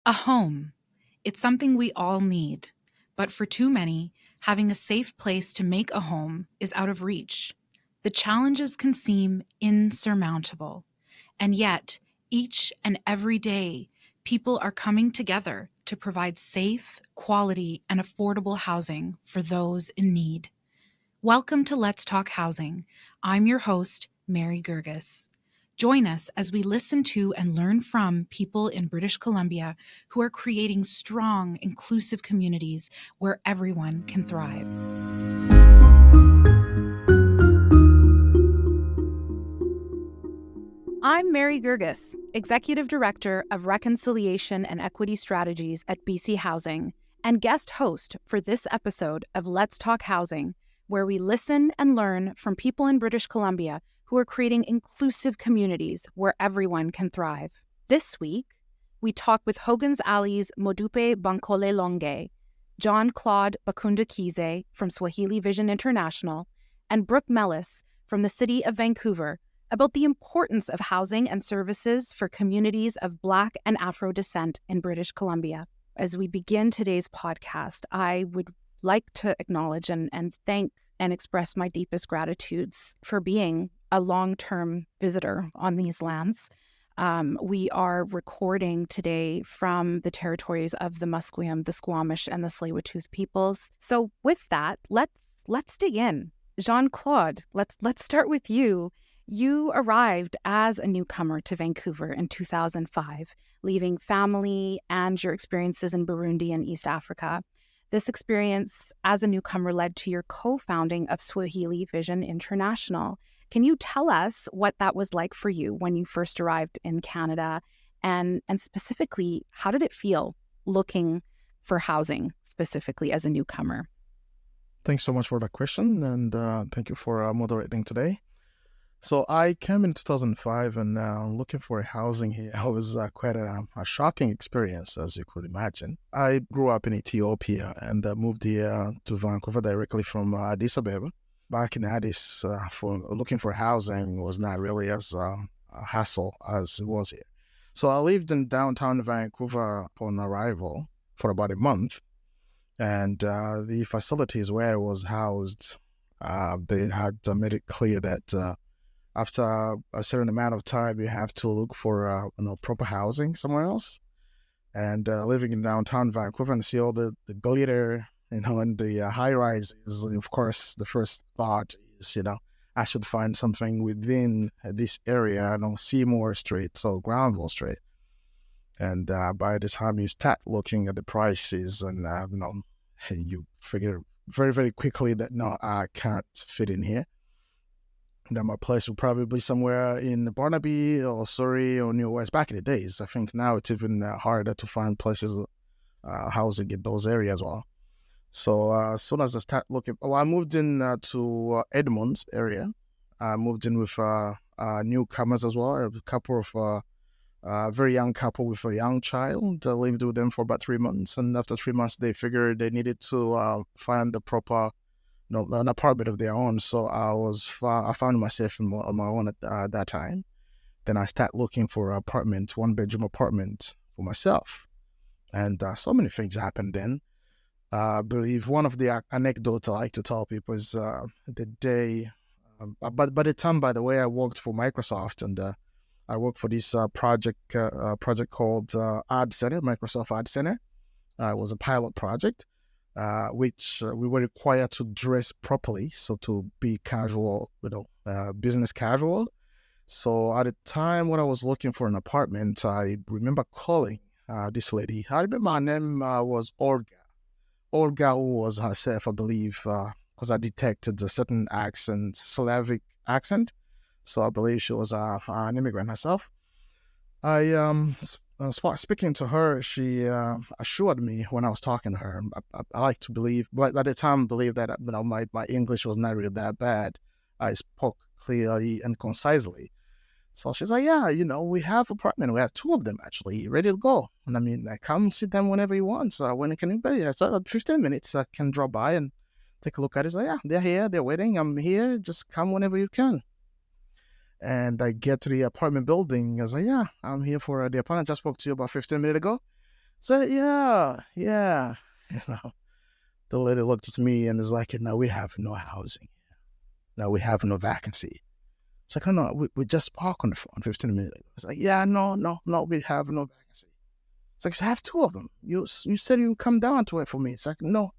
A home. It's something we all need, but for too many, having a safe place to make a home is out of reach. The challenges can seem insurmountable, and yet, each and every day, people are coming together to provide safe, quality, and affordable housing for those in need. Welcome to Let's Talk Housing. I'm your host, Mary Gerges. Join us as we listen to and learn from people in British Columbia who are creating strong, inclusive communities where everyone can thrive. I'm Mary Gerges, Executive Director of Reconciliation and Equity Strategies at BC Housing, and guest host for this episode of Let's Talk Housing, where we listen and learn from people in British Columbia who are creating inclusive communities where everyone can thrive. This week, we talk with Hogan's Alley's Modupe Bankole-Longe, Jean-Claude Bakundukize from Swahili Vision International, and Bruk Melles from the City of Vancouver about the importance of housing and services for communities of Black and Afro-Descent in British Columbia. As we begin today's podcast, I would like to acknowledge and thank and express my deepest gratitudes for being a long-term visitor on these lands. We are recording today from the territories of the Musqueam, the Squamish, and the Tsleil-Waututh peoples. So with that, let's dig in. Jean-Claude, let's start with you. You arrived as a newcomer to Vancouver in 2005, leaving family and your experiences in Burundi and East Africa. This experience as a newcomer led to your co-founding of Swahili Vision International. Can you tell us what that was like for you when you first arrived in Canada? And specifically, how did it feel looking for housing specifically as a newcomer? Thanks so much for that question, and thank you for moderating today. So I came in 2005, and looking for housing here was quite a shocking experience, as you could imagine. I grew up in Ethiopia and moved here to Vancouver directly from Addis Ababa. Back in Addis, for looking for housing was not really as a hassle as it was here. So I lived in downtown Vancouver upon arrival for about a month, and the facilities where I was housed, they had made it clear that after a certain amount of time, you have to look for proper housing somewhere else. And living in downtown Vancouver and see all the glitter, and the high rises, of course, the first thought is, I should find something within this area, Seymour Street, so Granville Street. And by the time you start looking at the prices, and you figure very, very quickly that no, I can't fit in here. That my place would probably be somewhere in Burnaby or Surrey or New West. Back in the days, I think now it's even harder to find places, housing in those areas as well. So as soon as I start looking, I moved in to Edmonds area. I moved in with newcomers as well, a couple of very young couple with a young child. I lived with them for about 3 months, and after 3 months, they figured they needed to find the proper an apartment of their own. So I found myself on my own at that time. Then I started looking for an apartment, one-bedroom apartment for myself. And so many things happened then. I believe one of the anecdotes I like to tell people is the day, but by the time, by the way, I worked for Microsoft, and I worked for this project called Ad Center, Microsoft Ad Center. It was a pilot project. Which we were required to dress properly, so to be casual, business casual. So at the time when I was looking for an apartment, I remember calling this lady. I remember her name was Olga. Olga, who was herself, I believe, because I detected a certain accent, Slavic accent. So I believe she was an immigrant herself. Speaking to her, she assured me when I was talking to her. I like to believe, but at the time, I believed that my English was not really that bad. I spoke clearly and concisely. So she's like, yeah, we have apartment. We have 2 of them actually ready to go. And I mean, come sit down whenever you want. So when can you be? I said 15 minutes. I can drop by and take a look at it. So yeah, they're here. They're waiting. I'm here. Just come whenever you can. And I get to the apartment building. I was like, yeah, I'm here for the apartment I spoke to you about 15 minutes ago. So yeah. You know, the lady looked at me and is like, "No, we have no housing. No, we have no vacancy." It's like, "Oh no, we just spoke on the phone 15 minutes ago." It's like, "Yeah, no, we have no vacancy." It's like, "I have two of them. You said you come down to it for me." It's like, "No,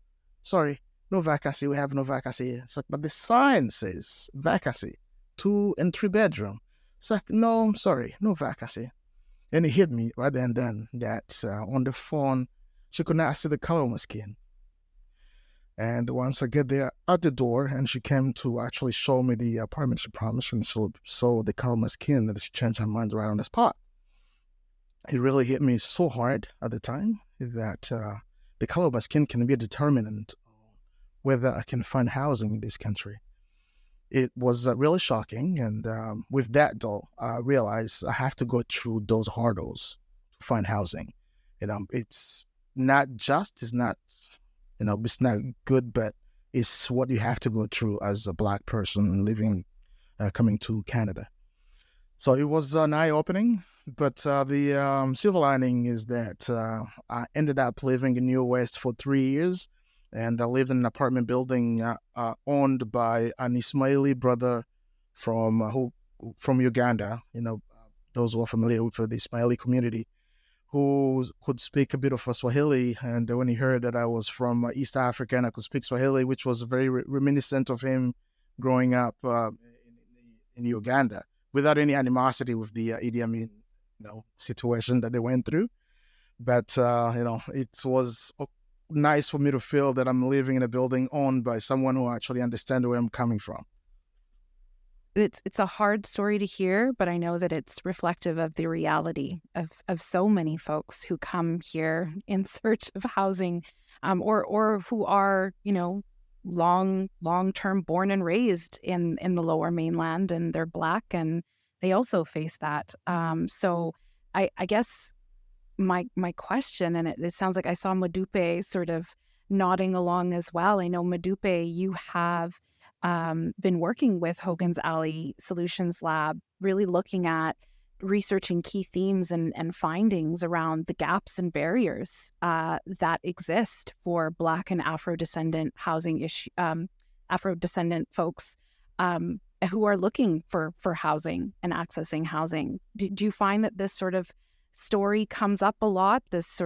sorry, no vacancy. We have no vacancy." It's like, "But the sign says vacancy, 2 and 3 bedroom." It's like, "No, I'm sorry, no vacancy." And it hit me right then and then that on the phone, she could not see the color of my skin. And once I get there at the door, and she came to actually show me the apartment she promised, and she saw the color of my skin, that she changed her mind right on the spot. It really hit me so hard at the time that the color of my skin can be a determinant whether I can find housing in this country. It was really shocking, and with that, though, I realized I have to go through those hurdles to find housing. It's not it's not good, but it's what you have to go through as a Black person living, coming to Canada. So it was an eye-opening, but the silver lining is that I ended up living in New West for 3 years, and I lived in an apartment building owned by an Ismaili brother from Uganda. Those who are familiar with the Ismaili community, who could speak a bit of Swahili, and when he heard that I was from East Africa and I could speak Swahili, which was very reminiscent of him growing up in Uganda, without any animosity with the Idi Amin, situation that they went through. But it was nice for me to feel that I'm living in a building owned by someone who actually understands where I'm coming from. It's a hard story to hear, but I know that it's reflective of the reality of so many folks who come here in search of housing, or who are, long-term born and raised in the Lower Mainland, and they're Black, and they also face that. So I guess my question, and it sounds like I saw Modupe sort of nodding along as well. I know, Modupe, you have been working with Hogan's Alley Solutions Lab, really looking at researching key themes and findings around the gaps and barriers that exist for Black and Afro-Descendant Afro-Descendant folks who are looking for housing and accessing housing. Do you find that this sort of story comes up a lot, this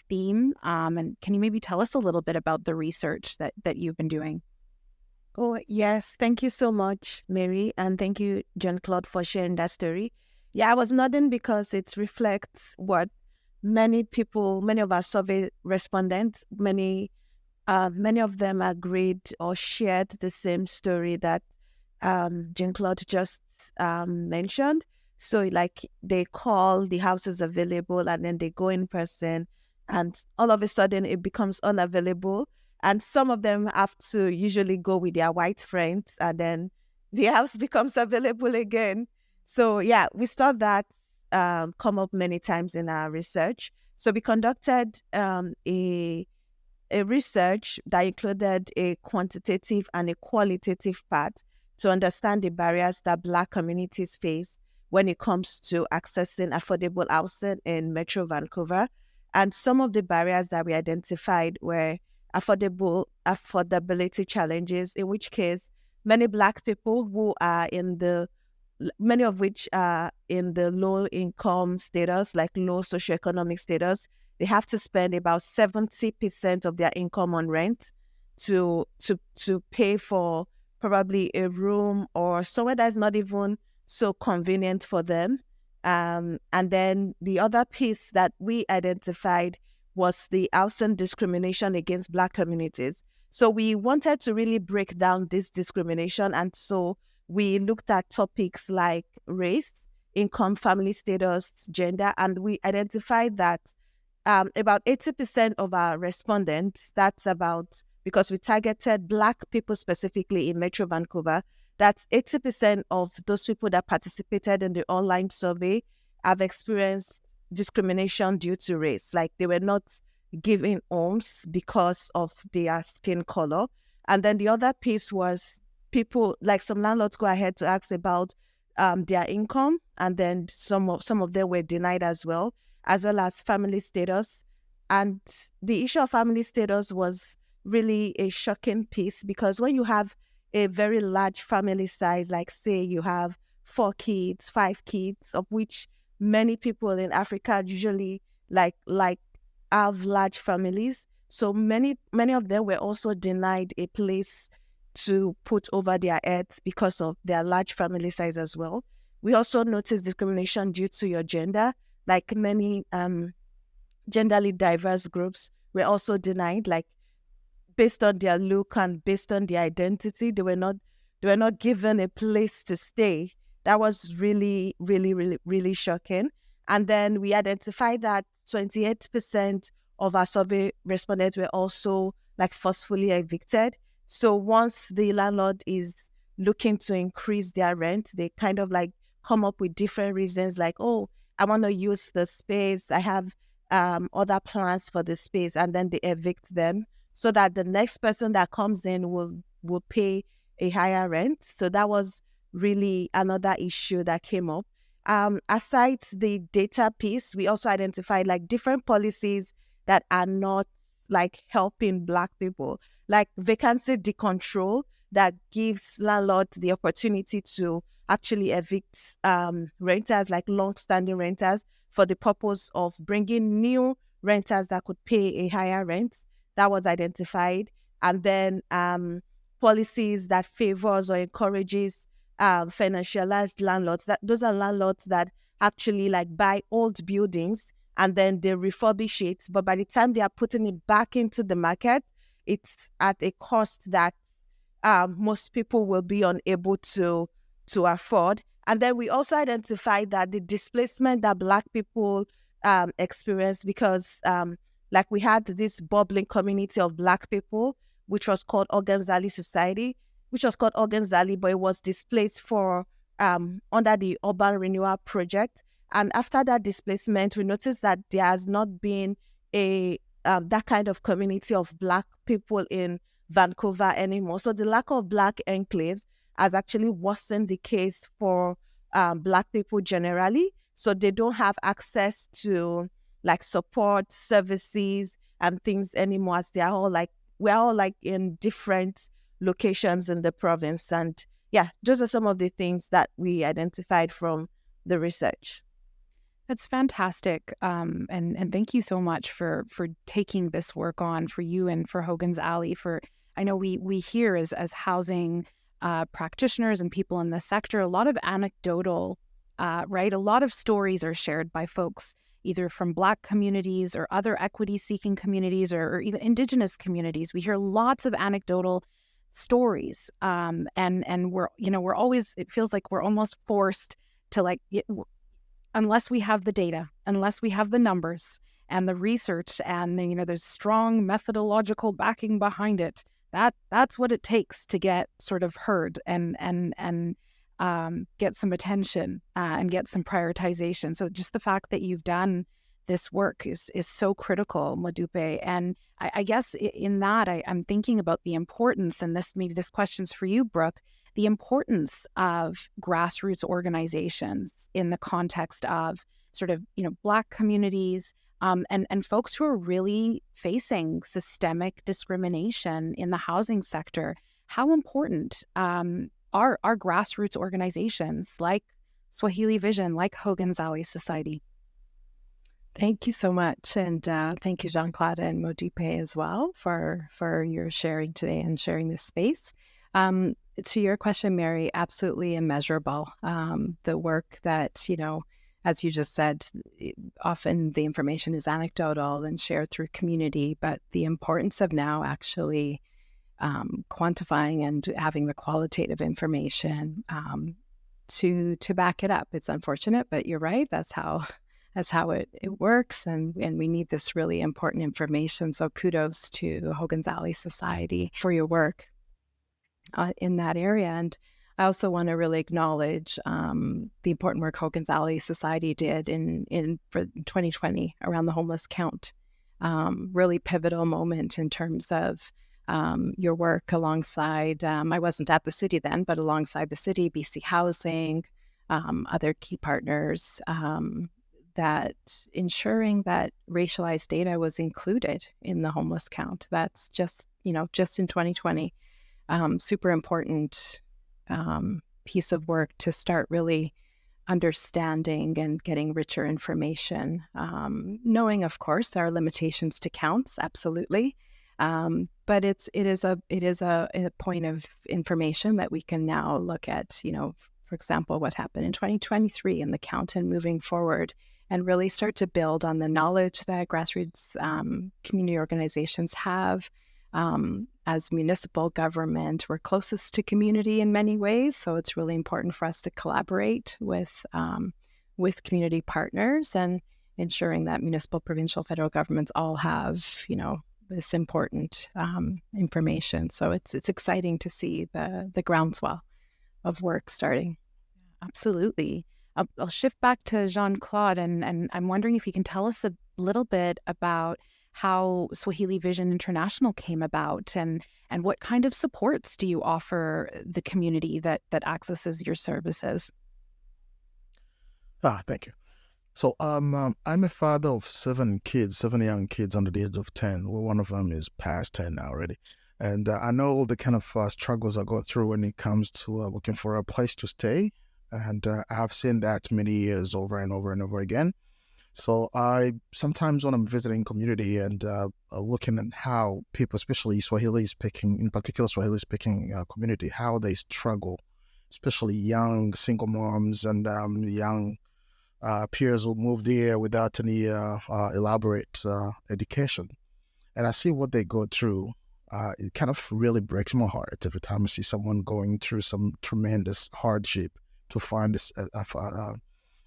theme? And can you maybe tell us a little bit about the research that you've been doing? Oh, yes. Thank you so much, Mary. And thank you, Jean-Claude, for sharing that story. Yeah, I was nodding because it reflects what many of our survey respondents, many of them agreed or shared the same story that Jean-Claude just mentioned. So like they call, the house is available, and then they go in person, and all of a sudden it becomes unavailable. And some of them have to usually go with their white friends, and then the house becomes available again. So yeah, we saw that come up many times in our research. So we conducted a research that included a quantitative and a qualitative part to understand the barriers that Black communities face when it comes to accessing affordable housing in Metro Vancouver. And some of the barriers that we identified were affordability challenges, in which case many Black people many of which are in the low income status, like low socioeconomic status, they have to spend about 70% of their income on rent to pay for probably a room or somewhere that's not even so convenient for them. And then the other piece that we identified was the housing discrimination against Black communities. So we wanted to really break down this discrimination. And so we looked at topics like race, income, family status, gender, and we identified that about 80% of our respondents, because we targeted Black people specifically in Metro Vancouver, that's 80% of those people that participated in the online survey have experienced discrimination due to race. Like they were not given homes because of their skin color. And then the other piece was people, like some landlords go ahead to ask about their income, and then some of them were denied as well as family status. And the issue of family status was really a shocking piece, because when you have a very large family size, like say you have 4 kids, 5 kids, of which many people in Africa usually like have large families. So many of them were also denied a place to put over their heads because of their large family size as well. We also noticed discrimination due to your gender, like many genderly diverse groups were also denied, like based on their look and based on their identity, they were not given a place to stay. That was really, really, really, really shocking. And then we identified that 28% of our survey respondents were also like forcefully evicted. So once the landlord is looking to increase their rent, they kind of like come up with different reasons, like, oh, I want to use the space, I have other plans for the space, and then they evict them so that the next person that comes in will pay a higher rent. So that was really another issue that came up. Aside the data piece, we also identified like different policies that are not like helping Black people, like vacancy decontrol that gives landlords the opportunity to actually evict renters, like long-standing renters, for the purpose of bringing new renters that could pay a higher rent. That was identified. And then policies that favors or encourages financialized landlords. Those are landlords that actually like buy old buildings and then they refurbish it. But by the time they are putting it back into the market, it's at a cost that most people will be unable to afford. And then we also identified that the displacement that Black people experience, because like we had this bubbling community of Black people, which was called Hogan Society, which was called Hogan, but it was displaced for under the Urban Renewal Project. And after that displacement, we noticed that there has not been a that kind of community of Black people in Vancouver anymore. So the lack of Black enclaves has actually worsened the case for Black people generally. So they don't have access to like support services and things anymore, as they are all like, we're all like in different locations in the province. And yeah, those are some of the things that we identified from the research. That's fantastic. And thank you so much for taking this work on, for you and for Hogan's Alley. I know we hear as housing practitioners and people in the sector, a lot of anecdotal, right? A lot of stories are shared by folks either from Black communities or other equity-seeking communities or even Indigenous communities. We hear lots of anecdotal stories, and we're always, it feels like we're almost forced to like, unless we have the data, unless we have the numbers and the research and there's strong methodological backing behind it, that's what it takes to get sort of heard and get some attention and get some prioritization. So just the fact that you've done this work is so critical, Modupe. And I guess in that, I'm thinking about the importance, and maybe this question's for you, Bruk, the importance of grassroots organizations in the context of sort of, Black communities and folks who are really facing systemic discrimination in the housing sector. How important are grassroots organizations like Swahili Vision, like Hogan's Alley Society? Thank you so much. And thank you, Jean-Claude and Modupe as well for your sharing today and sharing this space. To your question, Mary, absolutely immeasurable. The work that, as you just said, often the information is anecdotal and shared through community, but the importance of now actually quantifying and having the qualitative information to back it up. It's unfortunate, but you're right. That's how it works, and we need this really important information. So kudos to Hogan's Alley Society for your work in that area. And I also want to really acknowledge the important work Hogan's Alley Society did for 2020 around the homeless count. Really pivotal moment in terms of your work alongside, I wasn't at the city then, but alongside the city, BC Housing, other key partners, that ensuring that racialized data was included in the homeless count. That's just in 2020, super important piece of work to start really understanding and getting richer information, knowing, of course, there are limitations to counts, absolutely. But it is a point of information that we can now look at, for example, what happened in 2023 in the count and moving forward, and really start to build on the knowledge that grassroots community organizations have. As municipal government, we're closest to community in many ways, so it's really important for us to collaborate with community partners and ensuring that municipal, provincial, federal governments all have, this important information. So it's exciting to see the groundswell of work starting. Absolutely. I'll shift back to Jean-Claude, and I'm wondering if you can tell us a little bit about how Swahili Vision International came about, and what kind of supports do you offer the community that accesses your services? Thank you. So I'm a father of 7 young kids under the age of 10. Well, one of them is past 10 now already. And I know all the kind of struggles I go through when it comes to looking for a place to stay. And I've seen that many years over and over and over again. So I sometimes when I'm visiting community and looking at how people, especially Swahili-speaking community, how they struggle, especially young single moms and young peers who moved here without any elaborate education. And I see what they go through. It kind of really breaks my heart every time I see someone going through some tremendous hardship to find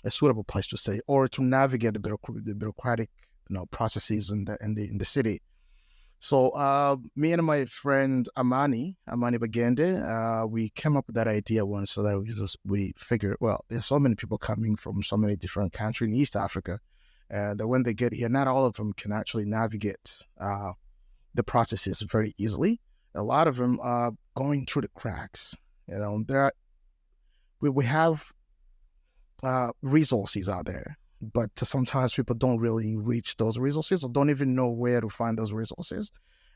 a suitable place to stay, or to navigate the bureaucratic processes in the city. So me and my friend Amani Bagende, we came up with that idea once, so that we figured, well, there's so many people coming from so many different countries in East Africa, that when they get here, not all of them can actually navigate the processes very easily. A lot of them are going through the cracks. We have resources out there, but sometimes people don't really reach those resources or don't even know where to find those resources,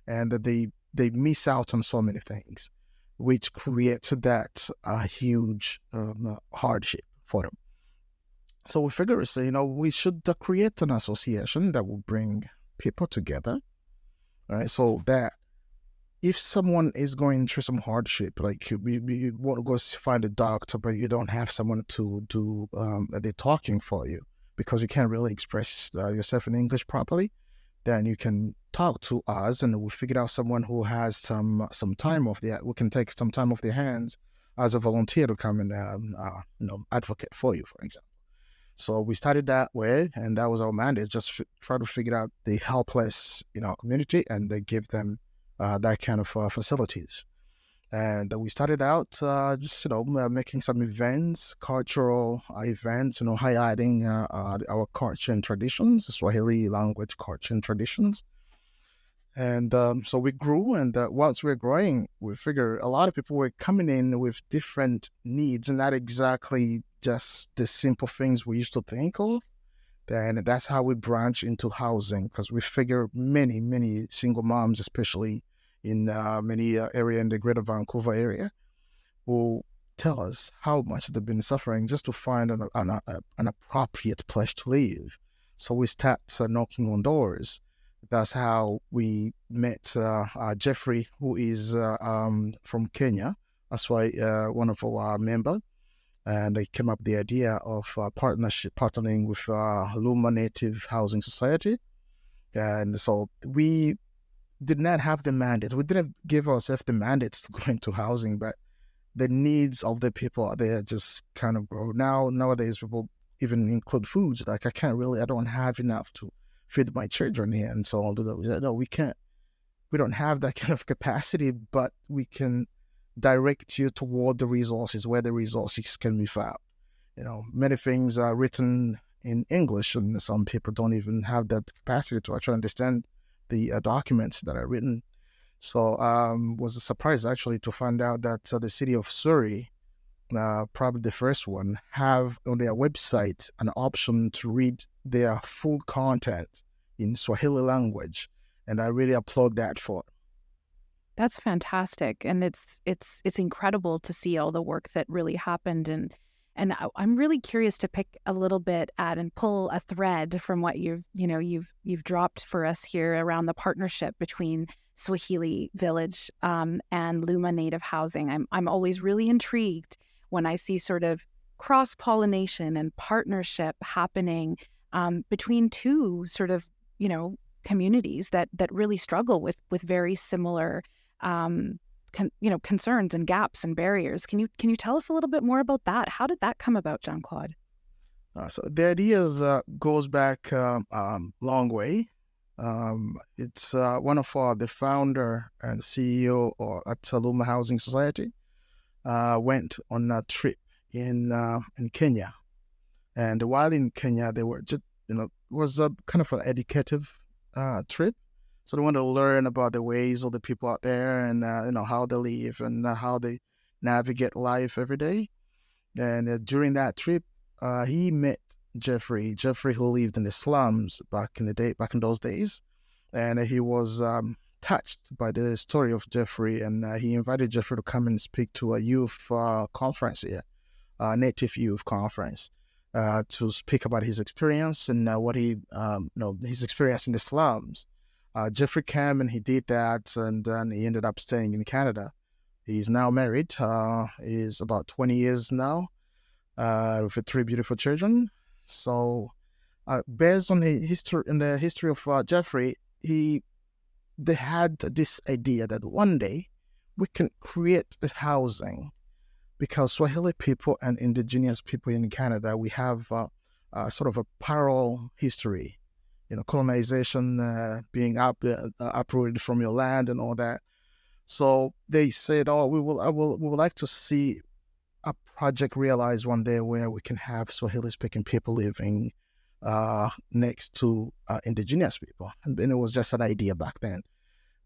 and they miss out on so many things, which creates that huge hardship for them. So we figure, we should create an association that will bring people together, right? So that if someone is going through some hardship, like you want to go find a doctor, but you don't have someone to do the talking for you because you can't really express yourself in English properly, then you can talk to us, and we'll figure out someone who has some time off we can take some time off their hands as a volunteer to come and advocate for you, for example. So we started that way, and that was our mandate: just try to figure out the helpless in our community and give them that kind of facilities. And we started out just making some events, cultural events, highlighting our culture and traditions, Swahili language culture and traditions. And so we grew, and once we're growing, we figure a lot of people were coming in with different needs, and not exactly just the simple things we used to think of. Then that's how we branch into housing, because we figure many single moms, especially in many area in the Greater Vancouver area, will tell us how much they've been suffering just to find an appropriate place to live. So we start knocking on doors. That's how we met Jeffrey, who is from Kenya. That's why one of our members. And they came up with the idea of partnering with Luma Native Housing Society. And so we did not have the mandate. We didn't give ourselves the mandates to go into housing, but the needs of the people there just kind of grow. Nowadays, people even include foods. Like, I don't have enough to feed my children here. And so we said, no, we can't. We don't have that kind of capacity, but we can direct you toward the resources, where the resources can be found. Many things are written in English, and some people don't even have that capacity to actually understand the documents that are written. So was a surprise actually to find out that the city of Surrey, probably the first one, have on their website an option to read their full content in Swahili language, and I really applaud that for it. That's fantastic, and it's incredible to see all the work that really happened, and I'm really curious to pick a little bit at and pull a thread from what you've dropped for us here around the partnership between Swahili Village and Luma Native Housing. I'm always really intrigued when I see sort of cross-pollination and partnership happening between two sort of communities that really struggle with very similar concerns and gaps and barriers. Can you tell us a little bit more about that? How did that come about, Jean-Claude? So the ideas goes back long way. It's one of the founder and CEO at Luma Housing Society went on a trip in Kenya, and while in Kenya, they were just it was a kind of an educative trip. So they wanted to learn about the ways of the people out there, and how they live and how they navigate life every day. And during that trip, he met Jeffrey, who lived in the slums back in those days, and he was touched by the story of Jeffrey, and he invited Jeffrey to come and speak to a youth conference here, Native Youth Conference, to speak about his experience and what his experience in the slums. Jeffrey came and he did that, and then he ended up staying in Canada. He's now married. He's about 20 years now, with 3 beautiful children. So, based on the history of Jeffrey, they had this idea that one day we can create a housing, because Swahili people and Indigenous people in Canada, we have sort of a parallel history. Colonization, being uprooted from your land and all that. So they said, we would like to see a project realized one day where we can have Swahili-speaking people living next to Indigenous people. And it was just an idea back then.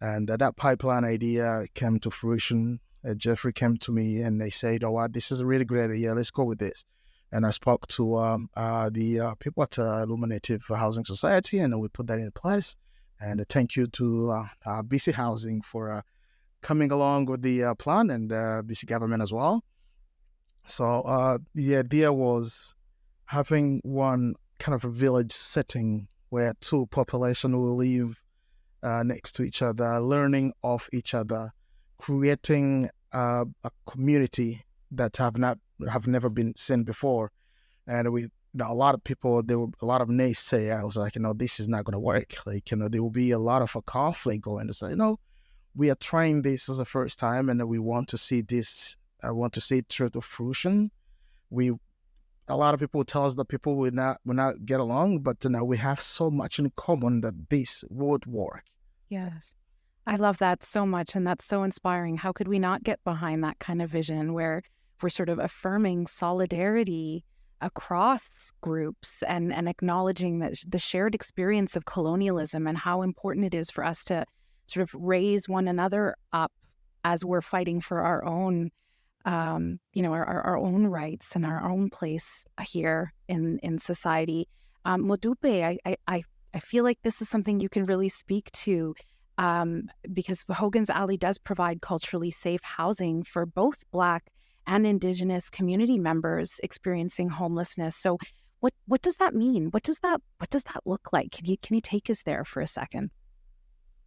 And that pipeline idea came to fruition. Jeffrey came to me and they said, this is a really great idea. Let's go with this. And I spoke to the people at Luma Native Housing Society, and we put that in place. And thank you to BC Housing for coming along with the plan, and BC government as well. So the idea was having one kind of a village setting where 2 populations will live next to each other, learning of each other, creating a community that have never been seen before. And a lot of people, there were a lot of naysayers. I was like, this is not going to work. There will be a lot of a conflict going to say, we are trying this as a first time, and we want to see this. I want to see it through to fruition. A lot of people tell us that people will not get along, but we have so much in common that this would work. Yes. I love that so much, and that's so inspiring. How could we not get behind that kind of vision where we're sort of affirming solidarity across groups and acknowledging that the shared experience of colonialism and how important it is for us to sort of raise one another up as we're fighting for our own, our own rights and our own place here in society. Modupe, I feel like this is something you can really speak to, because Hogan's Alley does provide culturally safe housing for both Black and Indigenous community members experiencing homelessness. So what does that mean? What does that look like? Can you take us there for a second?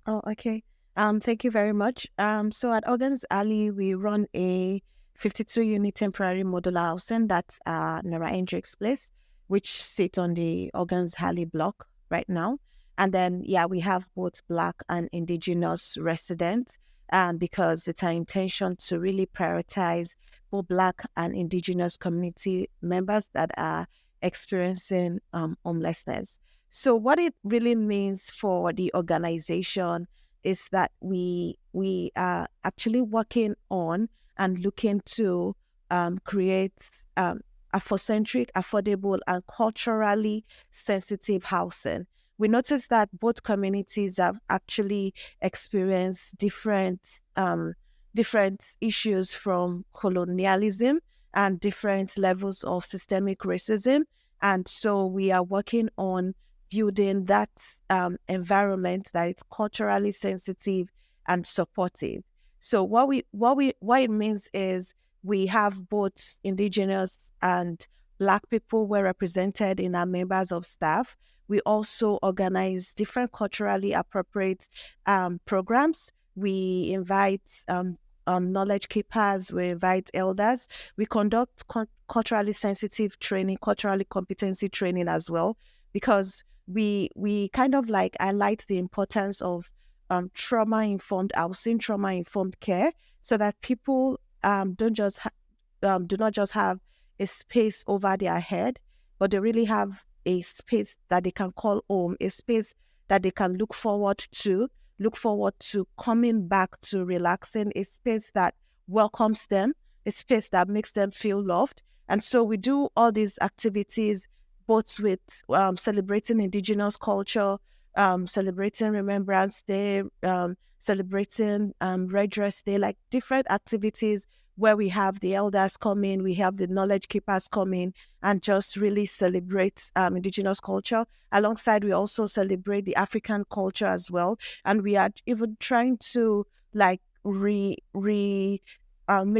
Oh, okay. Thank you very much. So at Hogan's Alley, we run a 52-unit temporary modular housing that's Nora Hendricks Place, which sit on the Hogan's Alley block right now. And then, we have both Black and Indigenous residents, because it's our intention to really prioritize both Black and Indigenous community members that are experiencing homelessness. So what it really means for the organization is that we are actually working on and looking to create Afrocentric, affordable, and culturally sensitive housing. We noticed that both communities have actually experienced different issues from colonialism and different levels of systemic racism. And so we are working on building that environment that is culturally sensitive and supportive. So what it means is we have both Indigenous and Black people were represented in our members of staff. We also organize different culturally appropriate programs. We invite knowledge keepers, we invite elders. We conduct culturally sensitive training, culturally competency training as well, because we kind of like highlight the importance of trauma-informed housing, trauma-informed care, so that people do not just have a space over their head, but they really have a space that they can call home, a space that they can look forward to coming back to relaxing, a space that welcomes them, a space that makes them feel loved. And so we do all these activities, both with celebrating Indigenous culture, celebrating Remembrance Day, celebrating Red Dress Day, like different activities where we have the elders come in, we have the knowledge keepers come in and just really celebrate Indigenous culture. Alongside, we also celebrate the African culture as well. And we are even trying to like make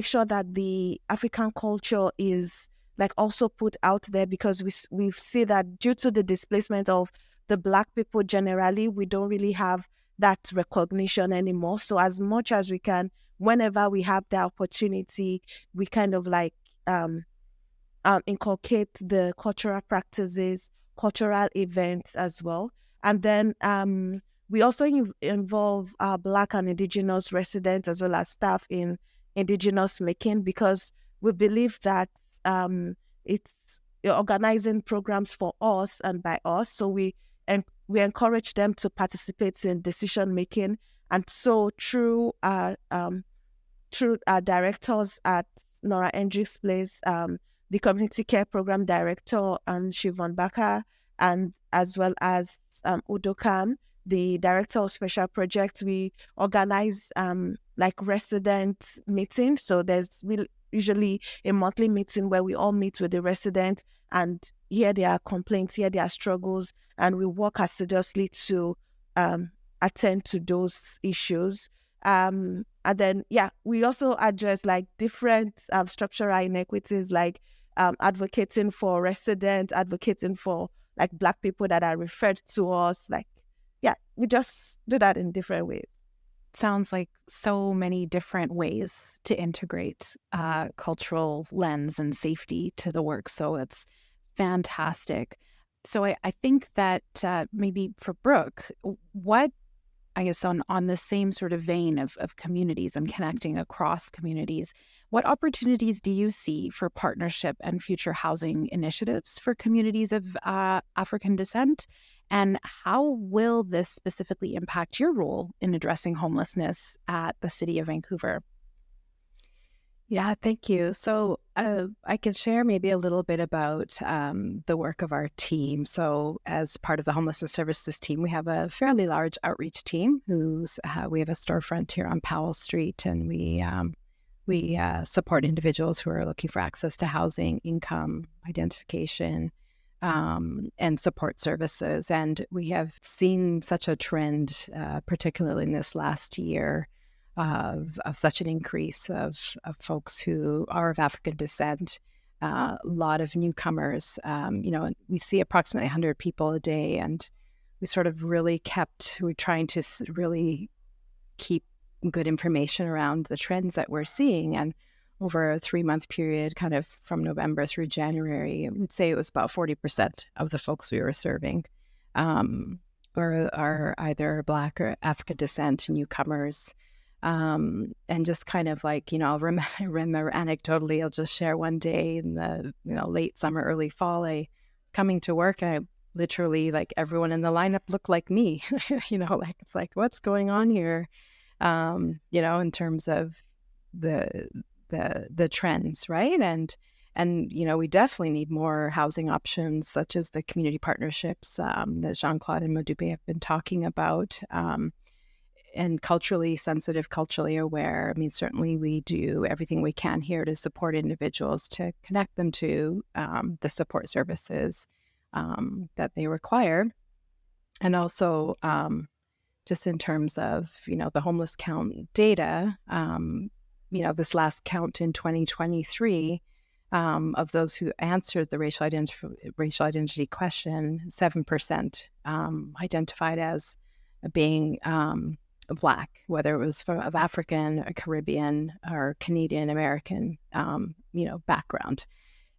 sure that the African culture is like also put out there, because we see that due to the displacement of the Black people generally, we don't really have that recognition anymore. So as much as we can, whenever we have the opportunity, we kind of like inculcate the cultural practices, cultural events as well. And then we also involve our Black and Indigenous residents as well as staff in Indigenous making, because we believe that it's organizing programs for us and by us. So we encourage them to participate in decision making. And so through our directors at Nora Hendricks Place, the community care program director, and Siobhan Baker, and as well as Udo Khan, the director of special projects, we organize like resident meetings. So there's usually a monthly meeting where we all meet with the residents and hear their complaints, hear their struggles, and we work assiduously to attend to those issues. And then, we also address like different structural inequities, like advocating for residents, advocating for like Black people that are referred to us. Like, we just do that in different ways. Sounds like so many different ways to integrate cultural lens and safety to the work. So it's fantastic. So I think that maybe for Bruk, what, I guess on the same sort of vein of communities and connecting across communities, what opportunities do you see for partnership and future housing initiatives for communities of African descent? And how will this specifically impact your role in addressing homelessness at the City of Vancouver? Yeah, thank you. So I can share maybe a little bit about the work of our team. So as part of the Homelessness Services team, we have a fairly large outreach team we have a storefront here on Powell Street, and we support individuals who are looking for access to housing, income, identification, and support services. And we have seen such a trend, particularly in this last year, of such an increase of folks who are of African descent, a lot of newcomers. We see approximately 100 people a day, and we sort of we're trying to really keep good information around the trends that we're seeing. And over a 3-month period, kind of from November through January, I would say it was about 40% of the folks we were serving are either Black or African descent newcomers. And just kind of like, I remember anecdotally, I'll just share one day in the, late summer, early fall, I was coming to work and I literally, like, everyone in the lineup looked like me, like, it's like, what's going on here? In terms of the trends, right? And we definitely need more housing options, such as the community partnerships that Jean-Claude and Modupe have been talking about. and culturally sensitive, culturally aware. I mean, certainly we do everything we can here to support individuals, to connect them to the support services that they require. And also just in terms of, the homeless count data, this last count in 2023, of those who answered the racial identity question, 7% identified as being Black, whether it was of African, or Caribbean, or Canadian American, background.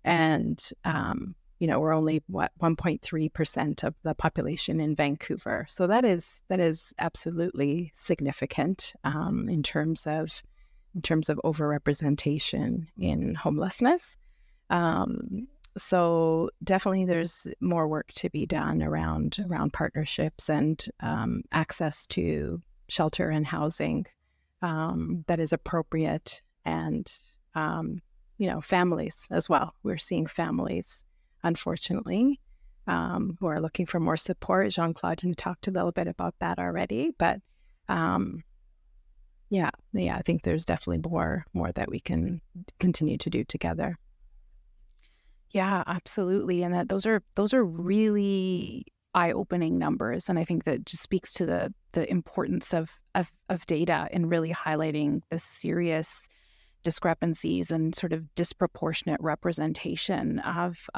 And, we're only 1.3% of the population in Vancouver. So that is absolutely significant in terms of overrepresentation in homelessness. So definitely there's more work to be done around partnerships and access to shelter and housing that is appropriate, and families as well. We're seeing families, unfortunately, who are looking for more support. Jean-Claude, you talked a little bit about that already, but I think there's definitely more that we can continue to do together. Yeah, absolutely. And that those are really eye-opening numbers. And I think that just speaks to the importance of data in really highlighting the serious discrepancies and sort of disproportionate representation of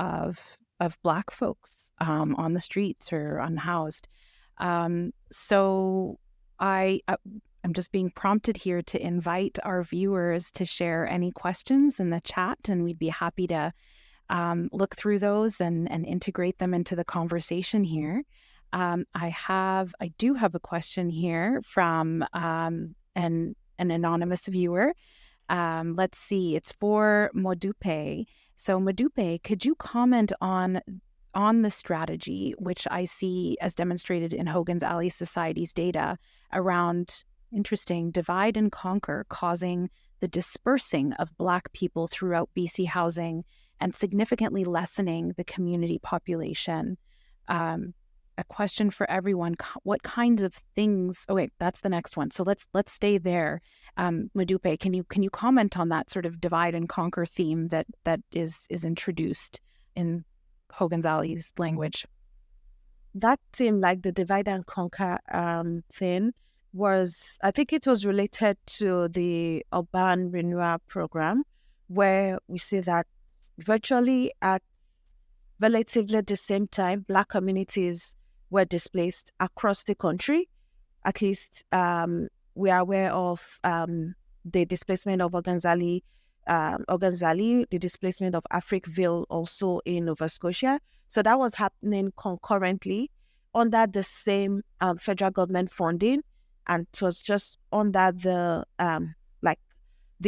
Black folks on the streets or unhoused. So I'm just being prompted here to invite our viewers to share any questions in the chat, and we'd be happy to look through those and integrate them into the conversation here. I do have a question here from an anonymous viewer. Let's see, it's for Modupe. So Modupe, could you comment on the strategy, which I see as demonstrated in Hogan's Alley Society's data around, interesting, divide and conquer, causing the dispersing of Black people throughout BC housing and significantly lessening the community population? A question for everyone: what kinds of things? Oh wait, that's the next one. So let's stay there. Modupe, can you comment on that sort of divide and conquer theme that is introduced in Hogan's Alley's language? That theme, like the divide and conquer thing, I think it was related to the urban renewal program, where we see that virtually at relatively the same time, Black communities were displaced across the country. At least we are aware of the displacement of Hogan's Alley, the displacement of Africville also in Nova Scotia. So that was happening concurrently under the same federal government funding, and it was just under the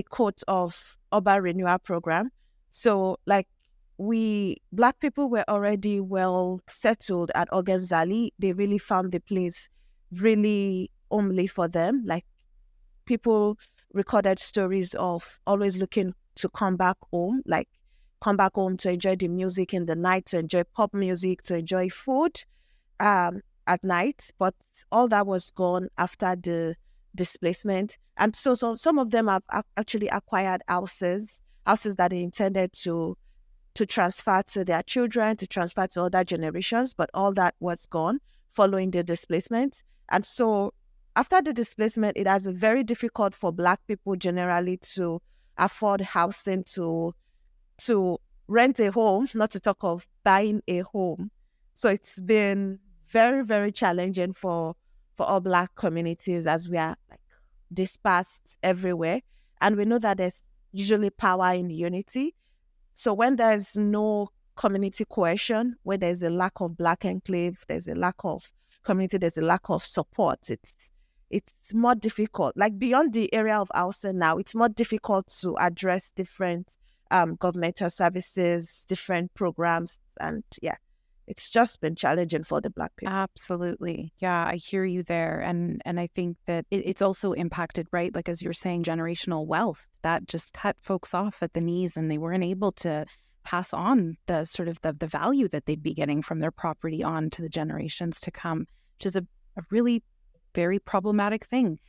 code of urban renewal program. So Black people were already well settled at Hogan's Alley. They really found the place really homely for them. Like, people recorded stories of always looking to come back home to enjoy the music in the night, to enjoy pop music, to enjoy food at night. But all that was gone after the displacement. And so some of them have actually acquired houses that they intended to transfer to their children, to transfer to other generations, but all that was gone following the displacement. And so after the displacement, it has been very difficult for Black people generally to afford housing, to rent a home, not to talk of buying a home. So it's been very, very challenging for all Black communities, as we are dispersed everywhere. And we know that there's usually power in unity. So when there's no community cohesion, where there's a lack of Black enclave, there's a lack of community, there's a lack of support, it's more difficult. Beyond the area of housing now, it's more difficult to address different governmental services, different programs, and it's just been challenging for the Black people. Absolutely. Yeah, I hear you there. And I think that it's also impacted, right? Like, as you're saying, generational wealth that just cut folks off at the knees, and they weren't able to pass on the sort of the value that they'd be getting from their property on to the generations to come, which is a really very problematic thing.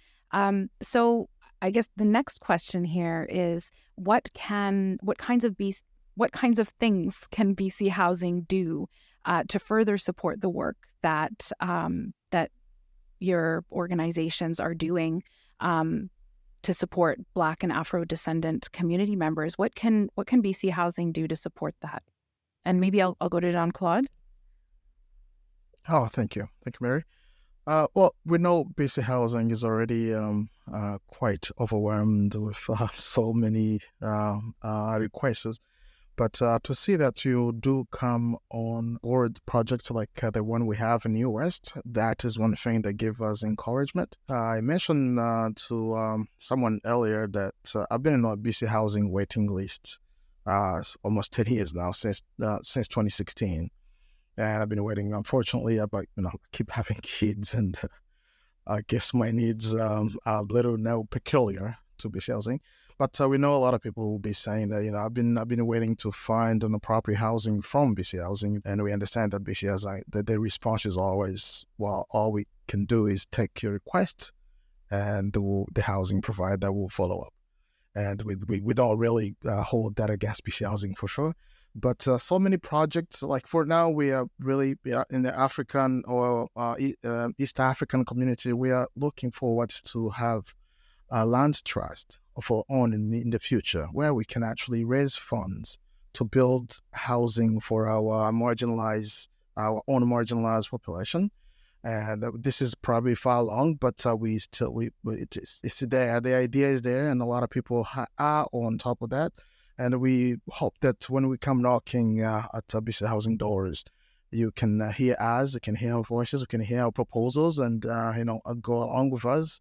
So I guess the next question here is what kinds of things can BC Housing do to further support the work that that your organizations are doing to support Black and Afro-Descendant community members? What can BC Housing do to support that? And maybe I'll go to Jean-Claude. Oh, thank you, Mary. Well, we know BC Housing is already quite overwhelmed with so many requests. But to see that you do come on board projects like the one we have in New West, that is one thing that gives us encouragement. I mentioned to someone earlier that I've been on a BC Housing waiting list almost 10 years now, since 2016. And I've been waiting, unfortunately, but I keep having kids, and I guess my needs are a little now peculiar to BC Housing. But we know a lot of people will be saying that, I've been waiting to find an appropriate housing from BC Housing, and we understand that BC Housing, that their response is always, well, all we can do is take your request, and the housing provider will follow up. And we don't really hold that against BC Housing for sure. But so many projects, like for now, we are really in the African or East African community, we are looking forward to have a land trust of our own in the future, where we can actually raise funds to build housing for our own marginalized population. And this is probably far along, but it's there. The idea is there, and a lot of people are on top of that. And we hope that when we come knocking at BC Housing doors, you can hear us, you can hear our voices, you can hear our proposals, and go along with us.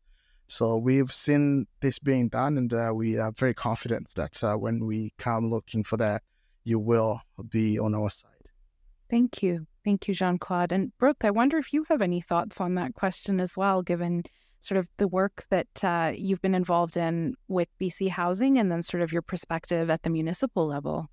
So we've seen this being done, and we are very confident that when we come looking for that, you will be on our side. Thank you, Jean-Claude. And Bruk, I wonder if you have any thoughts on that question as well, given sort of the work that you've been involved in with BC Housing, and then sort of your perspective at the municipal level.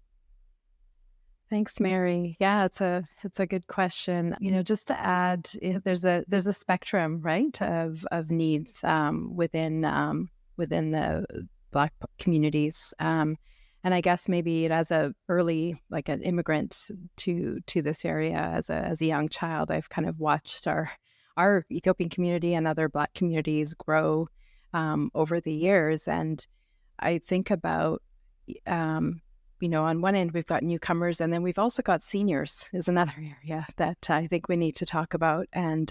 Thanks, Mary. Yeah, it's a good question. Just to add, there's a spectrum, right, of needs within the Black communities, and I guess maybe as an immigrant to this area as a young child, I've kind of watched our Ethiopian community and other Black communities grow over the years, and I think about on one end, we've got newcomers, and then we've also got seniors is another area that I think we need to talk about, and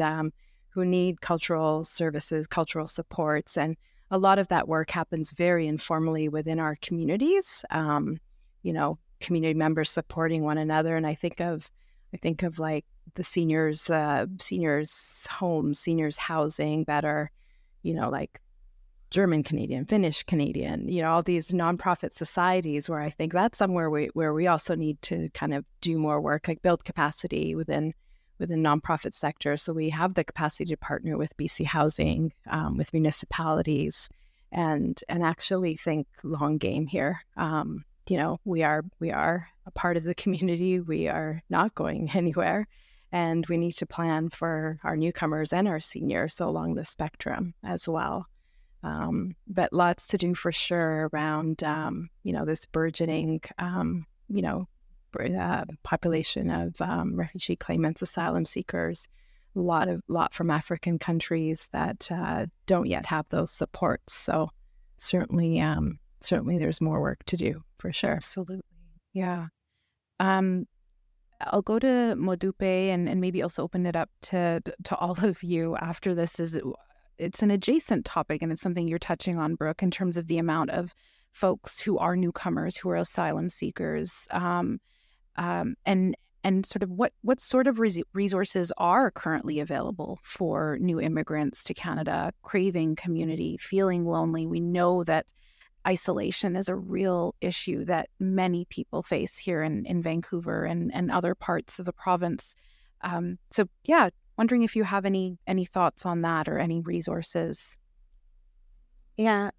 who need cultural services, cultural supports. And a lot of that work happens very informally within our communities, community members supporting one another. And I think of like the seniors homes, seniors housing that are, like German Canadian, Finnish Canadian, all these nonprofit societies, where I think that's somewhere where we also need to kind of do more work, like build capacity within nonprofit sector. So we have the capacity to partner with BC Housing, with municipalities, and actually think long game here. We are a part of the community. We are not going anywhere, and we need to plan for our newcomers and our seniors, so along the spectrum as well. But lots to do for sure around, this burgeoning, population of refugee claimants, asylum seekers, a lot from African countries that don't yet have those supports. So certainly there's more work to do for sure. Absolutely. Yeah. I'll go to Modupe and maybe also open it up to all of you after this. It's an adjacent topic, and it's something you're touching on, Bruk, in terms of the amount of folks who are newcomers, who are asylum seekers, and sort of what sort of resources are currently available for new immigrants to Canada, craving community, feeling lonely. We know that isolation is a real issue that many people face here in Vancouver and other parts of the province. Wondering if you have any thoughts on that or any resources. Yeah,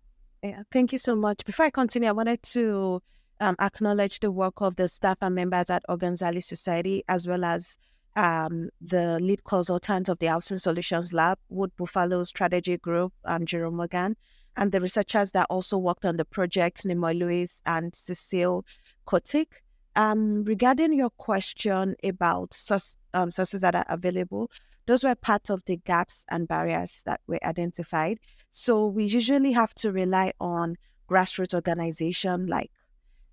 thank you so much. Before I continue, I wanted to acknowledge the work of the staff and members at Hogan Society, as well as the lead consultant of the Housing Solutions Lab, Wood Buffalo Strategy Group, Jerome Hogan, and the researchers that also worked on the project, Nimoy Lewis and Cecile Kotick. Regarding your question about sources that are available, those were part of the gaps and barriers that were identified. So we usually have to rely on grassroots organization like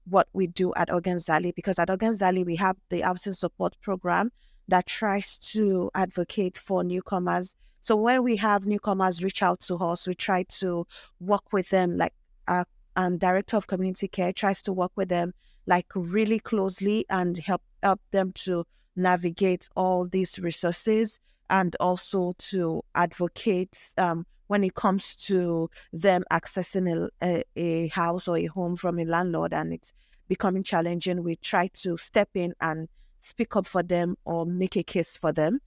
what we do at Hogan Zali, because at Hogan Zali we have the housing support program that tries to advocate for newcomers. So when we have newcomers reach out to us, we try to work with them, like our director of community care tries to work with them like really closely and help them to navigate all these resources, and also to advocate when it comes to them accessing a house or a home from a landlord and it's becoming challenging. We try to step in and speak up for them or make a case for them.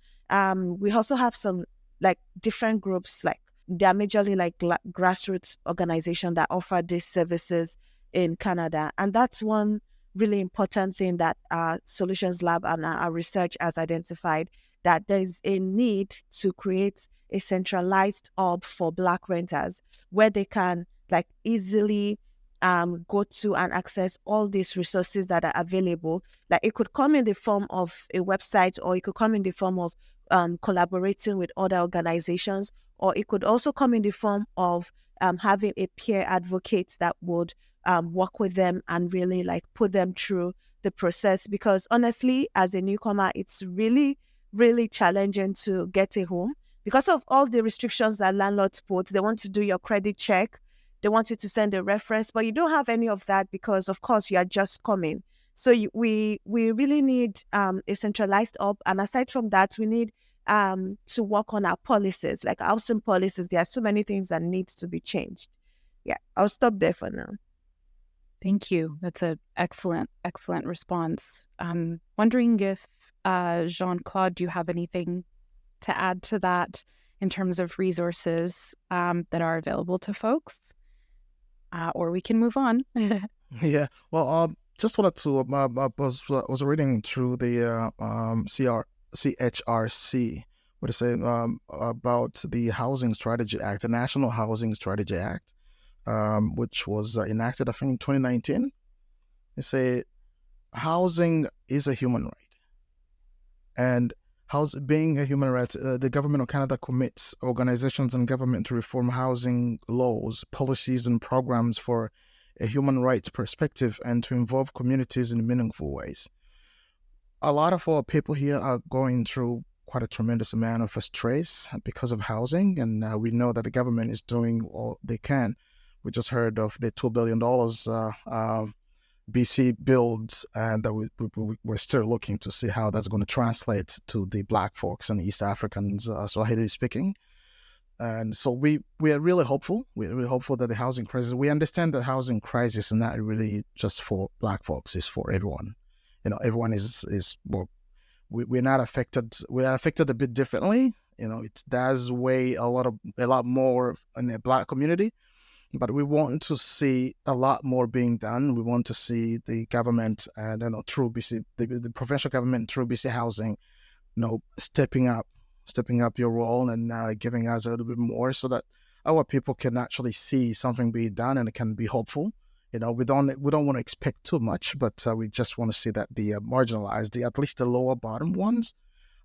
We also have some like different groups, like they're majorly like grassroots organizations that offer these services in Canada. And that's one really important thing that our Solutions Lab and our research has identified, that there's a need to create a centralized hub for Black renters where they can like easily go to and access all these resources that are available. Like it could come in the form of a website, or it could come in the form of collaborating with other organizations, or it could also come in the form of having a peer advocate that would work with them and really like put them through the process. Because honestly, as a newcomer, it's really, really challenging to get a home because of all the restrictions that landlords put. They want to do your credit check. They want you to send a reference, but you don't have any of that because, of course, you are just coming. So we really need a centralized hub. And aside from that, we need to work on our policies, like housing policies. There are so many things that need to be changed. Yeah, I'll stop there for now. Thank you. That's an excellent response. I'm wondering if, Jean-Claude, do you have anything to add to that in terms of resources that are available to folks? Or we can move on. Yeah, well, just wanted to, was reading through the CHRC, what is it, about the Housing Strategy Act, the National Housing Strategy Act, which was enacted, I think, in 2019. They say housing is a human right. And being a human right, the government of Canada commits organizations and government to reform housing laws, policies, and programs for a human rights perspective and to involve communities in meaningful ways. A lot of our people here are going through quite a tremendous amount of stress because of housing, and we know that the government is doing all they can. We just heard of the $2 billion BC builds, and that we're still looking to see how that's going to translate to the Black folks and East Africans, Swahili speaking. And so we are really hopeful. We're really hopeful that the housing crisis, we understand that housing crisis is not really just for Black folks, it's for everyone. You know, everyone is well, we're not affected. We are affected a bit differently. You know, it does weigh a lot more in the Black community. But we want to see a lot more being done. We want to see the government and through BC, the provincial government through BC Housing, stepping up your role and giving us a little bit more so that our people can actually see something being done and it can be hopeful. We don't want to expect too much, but we just want to see that the marginalized, at least the lower bottom ones,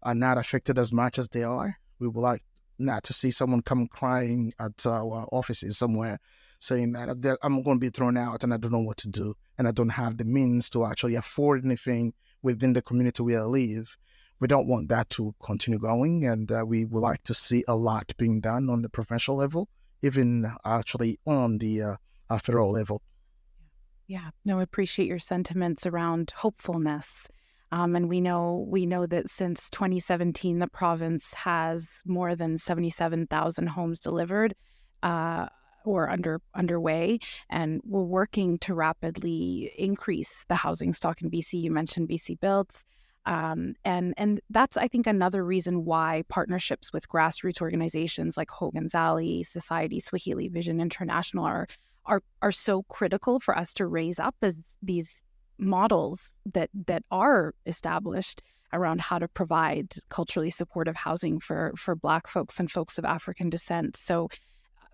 are not affected as much as they are. We would like not to see someone come crying at our offices somewhere saying that I'm going to be thrown out and I don't know what to do and I don't have the means to actually afford anything within the community where I live. We don't want that to continue going, and we would like to see a lot being done on the provincial level, even actually on the federal level. Yeah, no, I appreciate your sentiments around hopefulness. And we know that since 2017, the province has more than 77,000 homes delivered or underway, and we're working to rapidly increase the housing stock in BC. You mentioned BC Builds. And that's, I think, another reason why partnerships with grassroots organizations like Hogan Zali, Swahili Vision International are so critical for us to raise up as these models that are established around how to provide culturally supportive housing for Black folks and folks of African descent. So,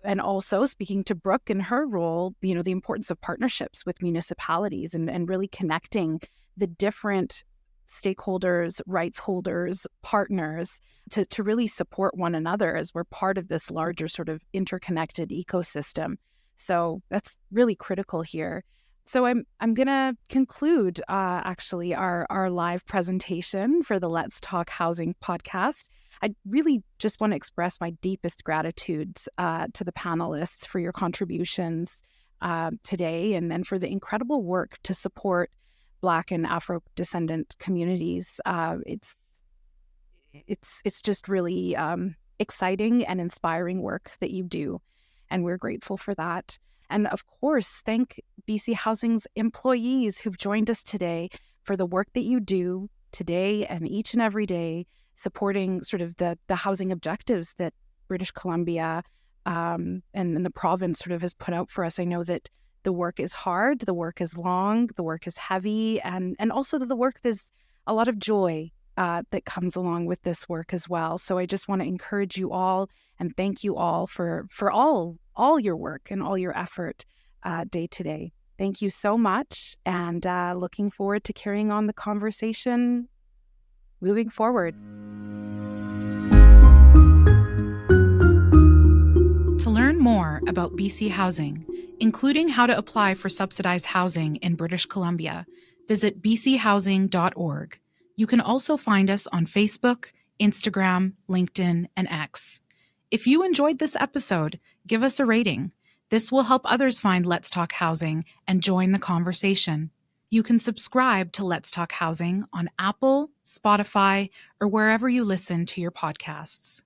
and also speaking to Bruk and her role, the importance of partnerships with municipalities and really connecting the different stakeholders, rights holders, partners to really support one another as we're part of this larger sort of interconnected ecosystem. So that's really critical here. So I'm going to conclude actually our live presentation for the Let's Talk Housing podcast. I really just want to express my deepest gratitude to the panelists for your contributions today and for the incredible work to support Black and Afro-Descendant communities. It's just really exciting and inspiring work that you do, and we're grateful for that. And of course, thank BC Housing's employees who've joined us today for the work that you do today and each and every day, supporting sort of the housing objectives that British Columbia and the province sort of has put out for us. I know that the work is hard, the work is long, the work is heavy, and also that the work, there's a lot of joy that comes along with this work as well. So I just want to encourage you all and thank you all for all your work and all your effort day to day. Thank you so much, and looking forward to carrying on the conversation moving forward. To learn more about BC Housing, including how to apply for subsidized housing in British Columbia, visit bchousing.org. You can also find us on Facebook, Instagram, LinkedIn, and X. If you enjoyed this episode, give us a rating. This will help others find Let's Talk Housing and join the conversation. You can subscribe to Let's Talk Housing on Apple, Spotify, or wherever you listen to your podcasts.